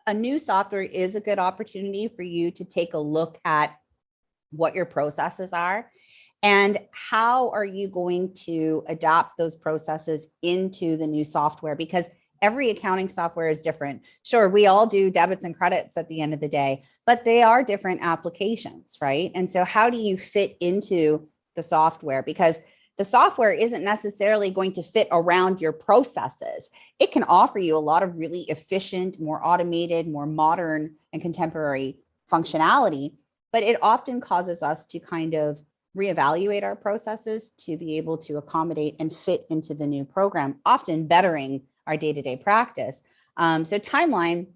a new software is a good opportunity for you to take a look at what your processes are and how are you going to adapt those processes into the new software, because every accounting software is different. Sure, we all do debits and credits at the end of the day, but they are different applications, right? And so how do you fit into the software? Because the software isn't necessarily going to fit around your processes. It can offer you a lot of really efficient, more automated, more modern and contemporary functionality, but it often causes us to kind of reevaluate our processes to be able to accommodate and fit into the new program, often bettering our day-to-day practice. So timeline,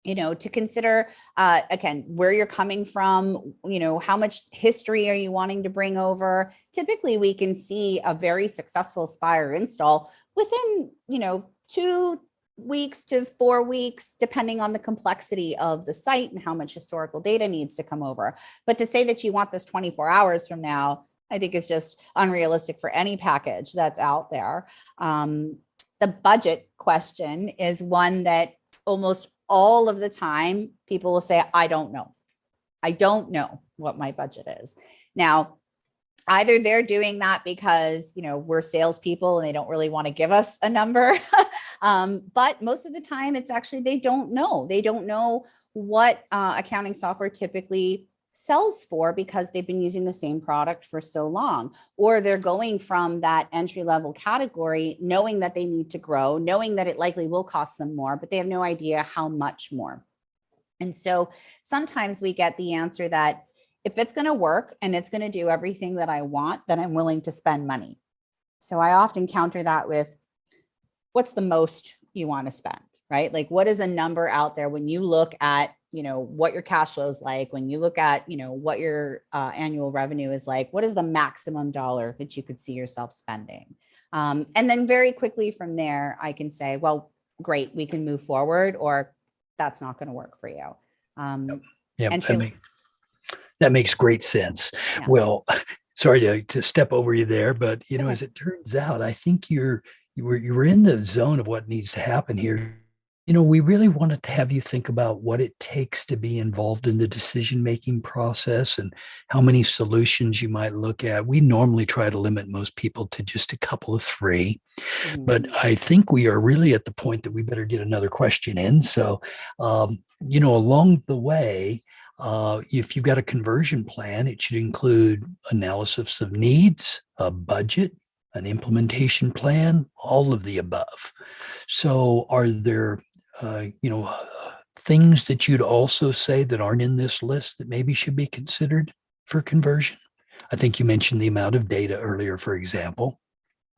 to consider, again, where you're coming from, how much history are you wanting to bring over? Typically, we can see a very successful Spire install within, 2 weeks to 4 weeks, depending on the complexity of the site and how much historical data needs to come over. But to say that you want this 24 hours from now, I think is just unrealistic for any package that's out there. The budget question is one that almost all of the time people will say, I don't know. I don't know what my budget is. Now, either they're doing that because, we're salespeople and they don't really want to give us a number. But most of the time it's actually, they don't know. They don't know what accounting software typically sells for because they've been using the same product for so long, or they're going from that entry level category, knowing that they need to grow, knowing that it likely will cost them more, but they have no idea how much more. And so sometimes we get the answer that if it's going to work and it's going to do everything that I want, then I'm willing to spend money. So I often counter that with, what's the most you want to spend, right? Like, what is a number out there when you look at, what your cash flow is like, when you look at, what your annual revenue is like, what is the maximum dollar that you could see yourself spending? And then very quickly from there, I can say, well, great, we can move forward, or that's not going to work for you. That makes great sense. Yeah. Well, sorry to step over you there, but as it turns out, I think you were in the zone of what needs to happen here. We really wanted to have you think about what it takes to be involved in the decision-making process and how many solutions you might look at. We normally try to limit most people to just a couple of 3, but I think we are really at the point that we better get another question in. So, along the way, if you've got a conversion plan, it should include analysis of needs, a budget, an implementation plan, all of the above. So are there things that you'd also say that aren't in this list that maybe should be considered for conversion? I think you mentioned the amount of data earlier, for example.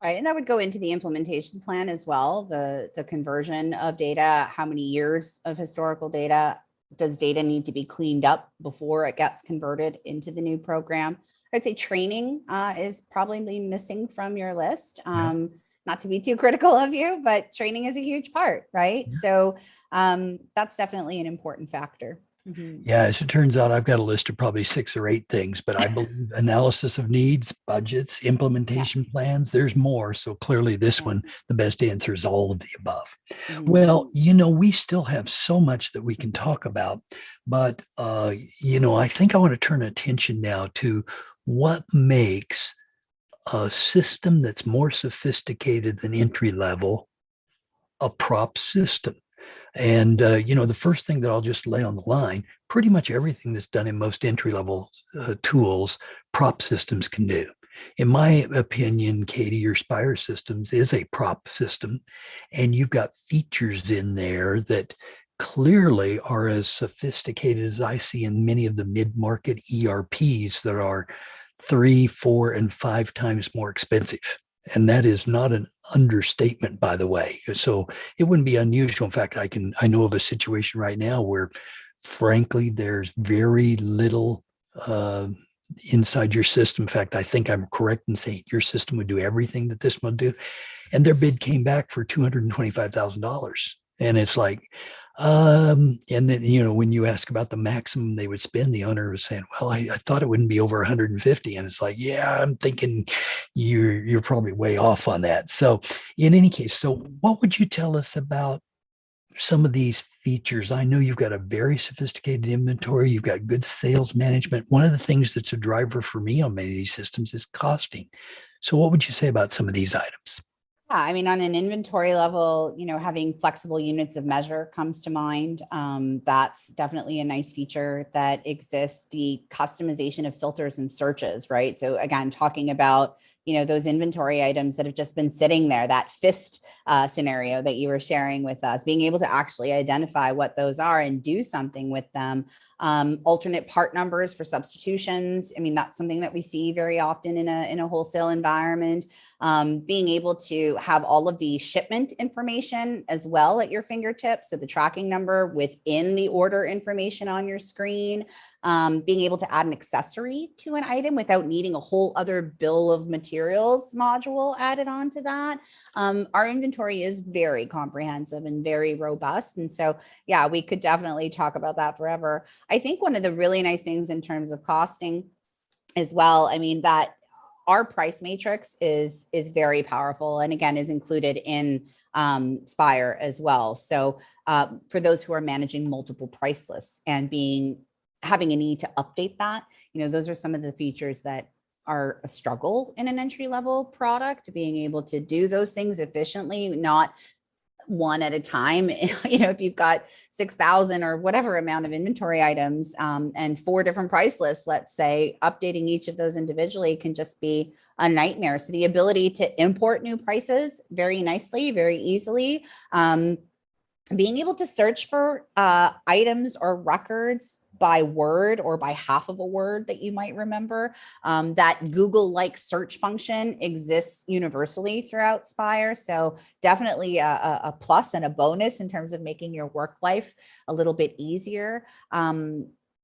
Right. And that would go into the implementation plan as well. The conversion of data, how many years of historical data, does data need to be cleaned up before it gets converted into the new program? I'd say training is probably missing from your list. Not to be too critical of you, but training is a huge part, right? Yeah. So that's definitely an important factor. Yeah, as it turns out, I've got a list of probably 6 or 8 things, but I believe analysis of needs, budgets, implementation plans, there's more. So clearly this one, the best answer is all of the above. Well, we still have so much that we can talk about, but, I think I want to turn attention now to what makes a system that's more sophisticated than entry level a prop system. And, the first thing that I'll just lay on the line, pretty much everything that's done in most entry-level tools, prop systems can do. In my opinion, Katie, your Spire systems is a prop system, and you've got features in there that clearly are as sophisticated as I see in many of the mid-market ERPs that are 3, 4, and 5 times more expensive. And that is not an understatement, by the way. So it wouldn't be unusual. In fact, I know of a situation right now where, frankly, there's very little inside your system. In fact, I think I'm correct in saying your system would do everything that this one would do. And their bid came back for $225,000. And it's like, and then, when you ask about the maximum they would spend, the owner was saying, well, I thought it wouldn't be over 150. And it's like, yeah, I'm thinking you're probably way off on that. So in any case, so what would you tell us about some of these features? I know you've got a very sophisticated inventory. You've got good sales management. One of the things that's a driver for me on many of these systems is costing. So what would you say about some of these items? Yeah, I mean, on an inventory level, having flexible units of measure comes to mind. That's definitely a nice feature that exists. The customization of filters and searches, right? So again, talking about, those inventory items that have just been sitting there, that fist scenario that you were sharing with us, being able to actually identify what those are and do something with them. Alternate part numbers for substitutions. I mean, that's something that we see very often in a wholesale environment. Being able to have all of the shipment information as well at your fingertips. So the tracking number within the order information on your screen. being able to add an accessory to an item without needing a whole other bill of materials module added on to that. Our inventory is very comprehensive and very robust. And so, yeah, we could definitely talk about that forever. I think one of the really nice things in terms of costing as well, I mean, that our price matrix is very powerful, and again is included in Spire as well. So for those who are managing multiple price lists and having a need to update that, those are some of the features that are a struggle in an entry level product, being able to do those things efficiently, not one at a time. If you've got 6,000 or whatever amount of inventory items and 4 different price lists, let's say, updating each of those individually can just be a nightmare. So the ability to import new prices very nicely, very easily, being able to search for items or records by word or by half of a word that you might remember. That Google-like search function exists universally throughout Spire. So definitely a plus and a bonus in terms of making your work life a little bit easier.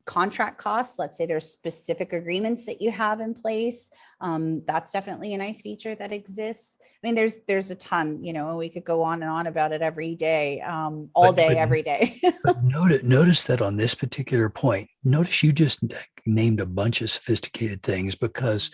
Contract costs, let's say there's specific agreements that you have in place. That's definitely a nice feature that exists. I mean, there's a ton, we could go on and on about it every day, all day, every day. But notice that on this particular point, notice you just named a bunch of sophisticated things, because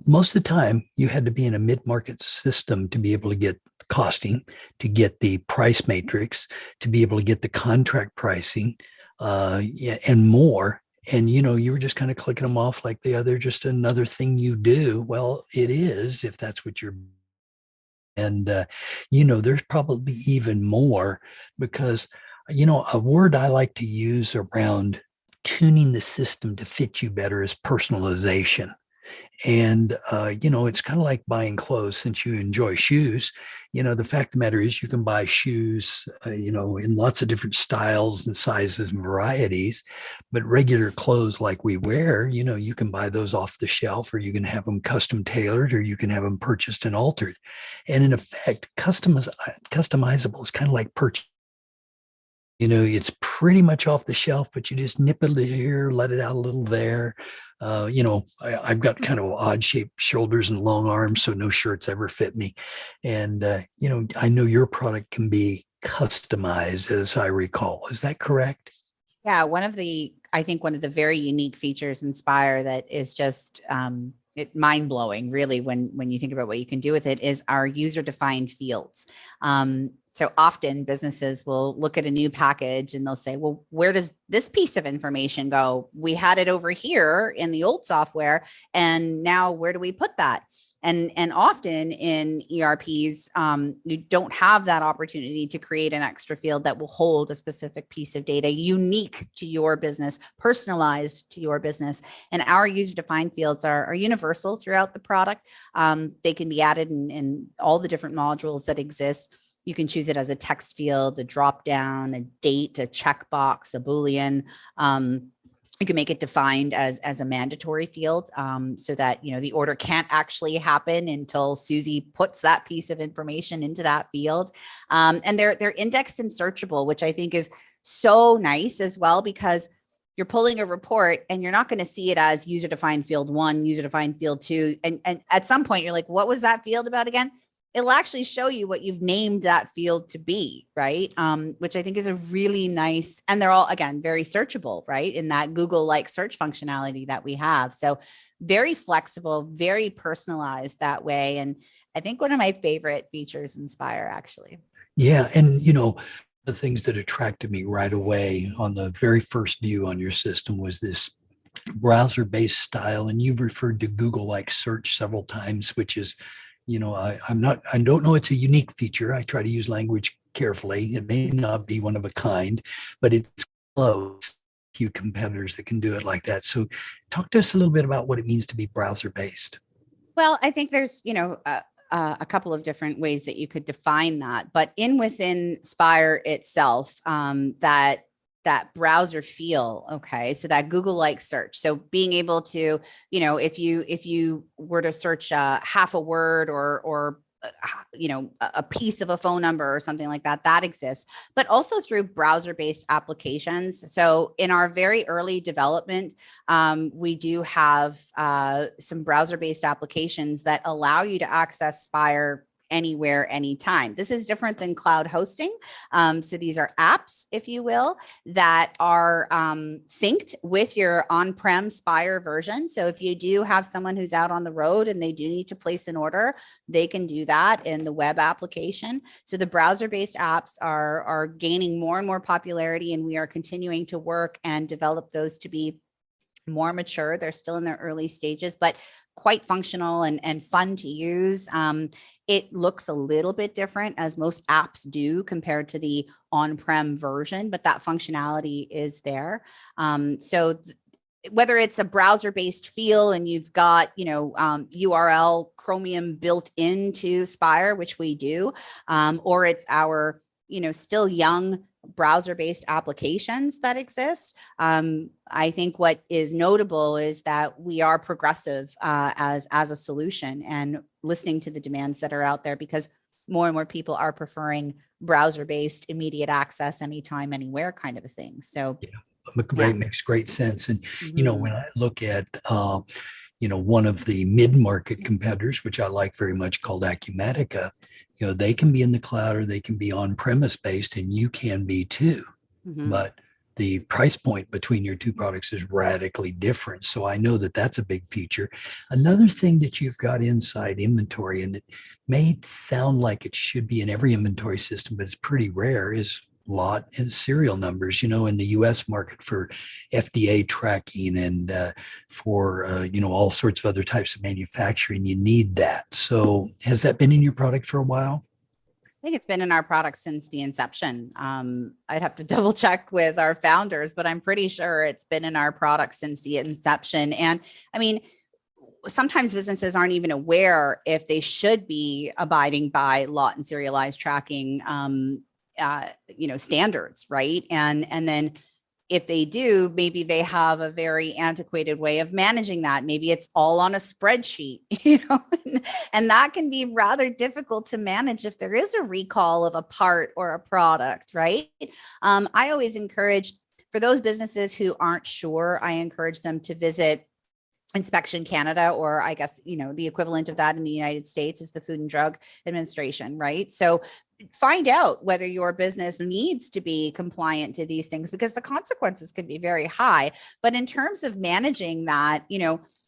most of the time you had to be in a mid-market system to be able to get costing, to get the price matrix, to be able to get the contract pricing, and more. And, you were just kind of clicking them off like they're just another thing you do. Well, it is, if that's what you're. And, there's probably even more, because, a word I like to use around tuning the system to fit you better is personalization. And, it's kind of like buying clothes. Since you enjoy shoes, the fact of the matter is you can buy shoes, in lots of different styles and sizes and varieties. But regular clothes like we wear, you can buy those off the shelf, or you can have them custom tailored, or you can have them purchased and altered. And in effect, customizable is kind of like purchase. It's pretty much off the shelf, but you just nip it here, let it out a little there. I've got kind of odd shaped shoulders and long arms, so no shirts ever fit me. And, I know your product can be customized, as I recall. Is that correct? Yeah, I think one of the very unique features in Spire that is just mind blowing, really, when you think about what you can do with it, is our user defined fields. So often businesses will look at a new package and they'll say, well, where does this piece of information go? We had it over here in the old software, and now where do we put that? And often in ERPs, you don't have that opportunity to create an extra field that will hold a specific piece of data unique to your business, personalized to your business. And our user-defined fields are universal throughout the product. They can be added in all the different modules that exist. You can choose it as a text field, a drop down, a date, a checkbox, a Boolean. You can make it defined as a mandatory field, so that the order can't actually happen until Susie puts that piece of information into that field. And they're indexed and searchable, which I think is so nice as well, because you're pulling a report and you're not going to see it as user defined field 1, user defined field 2, and at some point you're like, what was that field about again? It'll actually show you what you've named that field to be, right? Which I think is a really nice, and they're all, again, very searchable, right? In that Google-like search functionality that we have. So very flexible, very personalized that way. And I think one of my favorite features in Spire, actually. Yeah. And, the things that attracted me right away on the very first view on your system was this browser-based style. And you've referred to Google-like search several times, which is, I don't know it's a unique feature. I try to use language carefully. It may not be one of a kind, but it's close. Few competitors that can do it like that. So talk to us a little bit about what it means to be browser-based. Well, I think there's, a couple of different ways that you could define that, but within Spire itself, that browser feel. Okay. So that Google-like search. So being able to, if you were to search half a word or a piece of a phone number or something like that, that exists, but also through browser-based applications. So in our very early development, we do have some browser-based applications that allow you to access Spire anywhere, anytime. This is different than cloud hosting. So these are apps, if you will, that are synced with your on-prem Spire version. So if you do have someone who's out on the road and they do need to place an order, they can do that in the web application. So the browser-based apps are gaining more and more popularity, and we are continuing to work and develop those to be more mature. They're still in their early stages, but quite functional and fun to use. It looks a little bit different, as most apps do, compared to the on-prem version, but that functionality is there. Whether it's a browser-based feel and you've got, URL Chromium built into Spire, which we do, or it's our, still young browser-based applications that exist. I think what is notable is that we are progressive as a solution and listening to the demands that are out there, because more and more people are preferring browser-based immediate access anytime, anywhere kind of a thing. So makes great sense. And, when I look at, one of the mid-market competitors, which I like very much, called Acumatica, they can be in the cloud or they can be on-premise based, and you can be too. But the price point between your two products is radically different. So I know that that's a big feature. Another thing that you've got inside inventory, and it may sound like it should be in every inventory system, but it's pretty rare, is lot and serial numbers, in the US market for FDA tracking and for, all sorts of other types of manufacturing, you need that. So has that been in your product for a while? I think it's been in our product since the inception. I'd have to double check with our founders, but I'm pretty sure it's been in our product since the inception. And I mean, sometimes businesses aren't even aware if they should be abiding by lot and serialized tracking standards, right? And then if they do, maybe they have a very antiquated way of managing that. Maybe it's all on a spreadsheet, and that can be rather difficult to manage if there is a recall of a part or a product, right? I always encourage, for those businesses who aren't sure, I encourage them to visit Inspection Canada, or I guess, the equivalent of that in the United States is the Food and Drug Administration, right? So find out whether your business needs to be compliant to these things, because the consequences could be very high. But in terms of managing that,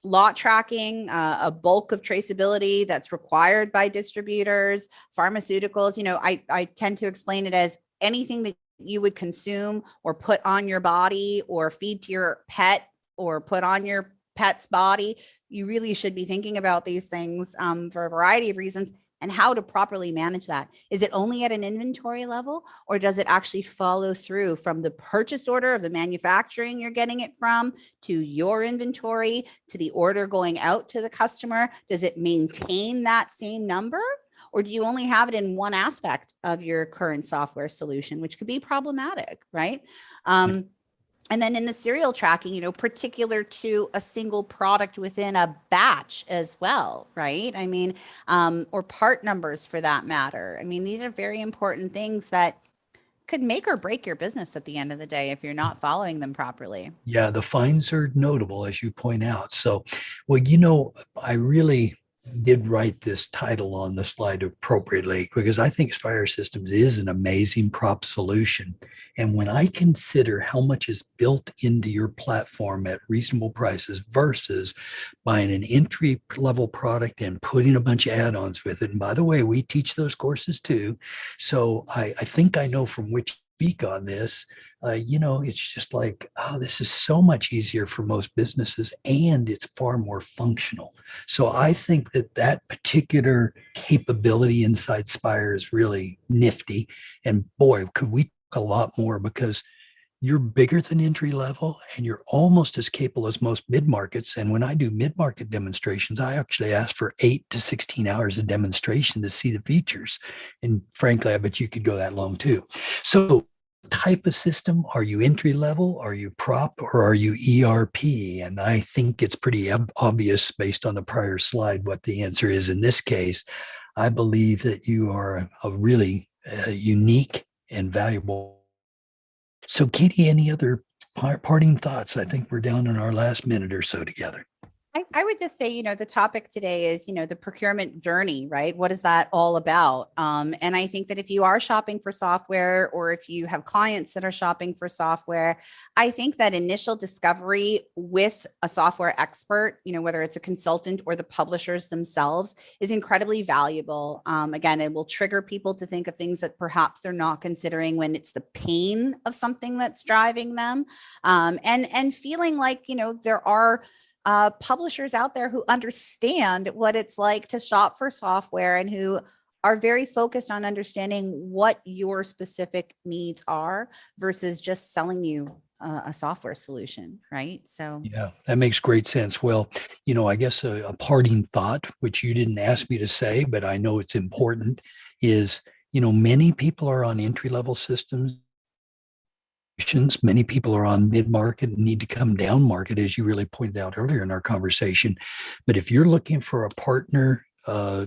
lot tracking, a bulk of traceability that's required by distributors, pharmaceuticals, I tend to explain it as anything that you would consume or put on your body or feed to your pet or put on your pet's body. You really should be thinking about these things for a variety of reasons, and how to properly manage that. Is it only at an inventory level, or does it actually follow through from the purchase order of the manufacturing you're getting it from to your inventory to the order going out to the customer? Does it maintain that same number, or do you only have it in one aspect of your current software solution, which could be problematic, right? And then in the serial tracking, particular to a single product within a batch as well, right? I mean, or part numbers for that matter. I mean, these are very important things that could make or break your business at the end of the day if you're not following them properly. Yeah, the fines are notable, as you point out. So, well, I really did write this title on the slide appropriately, because I think Spire Systems is an amazing prop solution. And when I consider how much is built into your platform at reasonable prices versus buying an entry level product and putting a bunch of add-ons with it. And by the way, we teach those courses too. So I think I know from which speak on this. It's just like, this is so much easier for most businesses, and it's far more functional. So I think that particular capability inside Spire is really nifty. And boy, could we talk a lot more, because you're bigger than entry level and you're almost as capable as most mid-markets. And when I do mid-market demonstrations, I actually ask for 8 to 16 hours of demonstration to see the features. And frankly, I bet you could go that long too. So type of system, are you entry level, are you prop, or are you ERP? And I think it's pretty obvious based on the prior slide what the answer is in this case. I believe that you are a really unique and valuable. So, Katie, any other parting thoughts? I think we're down in our last minute or so together. I would just say, the topic today is, the procurement journey, right? What is that all about? And I think that if you are shopping for software, or if you have clients that are shopping for software, I think that initial discovery with a software expert, whether it's a consultant or the publishers themselves, is incredibly valuable. Again, it will trigger people to think of things that perhaps they're not considering when it's the pain of something that's driving them. And feeling like, there are publishers out there who understand what it's like to shop for software and who are very focused on understanding what your specific needs are versus just selling you a software solution, right? So yeah, that makes great sense. Well, I guess a parting thought, which you didn't ask me to say, but I know it's important, is, many people are on entry-level systems. Many people are on mid-market and need to come down market, as you really pointed out earlier in our conversation. But if you're looking for a partner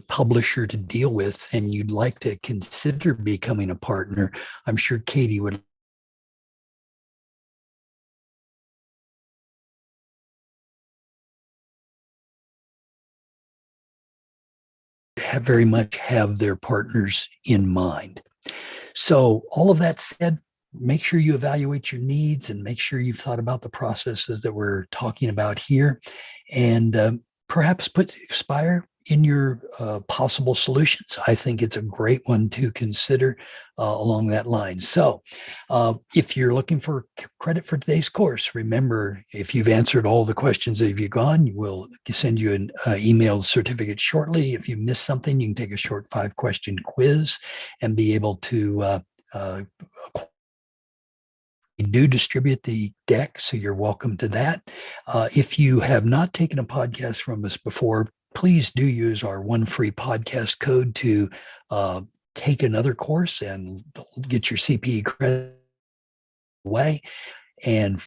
publisher to deal with, and you'd like to consider becoming a partner, I'm sure Katie would very much have their partners in mind. So all of that said, make sure you evaluate your needs and make sure you've thought about the processes that we're talking about here, and perhaps put Spire in your possible solutions. I think it's a great one to consider along that line. So if you're looking for credit for today's course, remember, if you've answered all the questions that you've gone, we'll send you an emailed certificate shortly. If you missed something, you can take a short 5-question quiz and be able to we do distribute the deck, so you're welcome to that. If you have not taken a podcast from us before, please do use our one free podcast code to take another course and get your CPE credit away. And